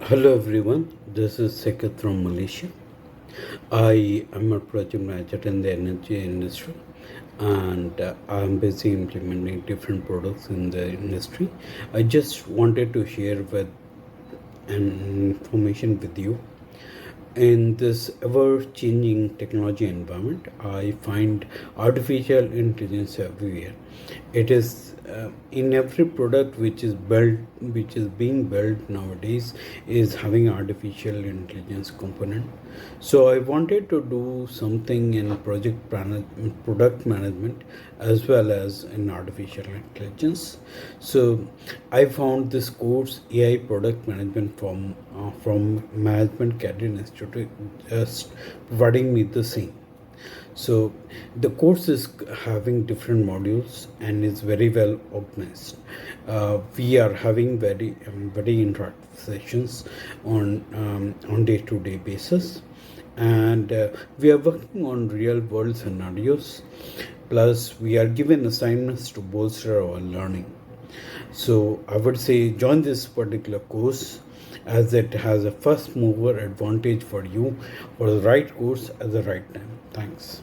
Hello everyone, this is Sekat from Malaysia. I am a project manager in the energy industry and I'm busy implementing different products in the industry. I just wanted to share with an information with you. In this ever changing technology environment, I find artificial intelligence everywhere. It is in every product which is being built nowadays, is having artificial intelligence component. So I wanted to do something in product management as well as in artificial intelligence. So I found this course AI product management from Management Career Institute just providing me the same. So the course is having different modules and is very well organized. We are having very interactive sessions on day-to-day basis, and we are working on real-world scenarios. Plus, we are given assignments to bolster our learning. So I would say join this particular course as it has a first mover advantage for you for the right course at the right time. Thanks.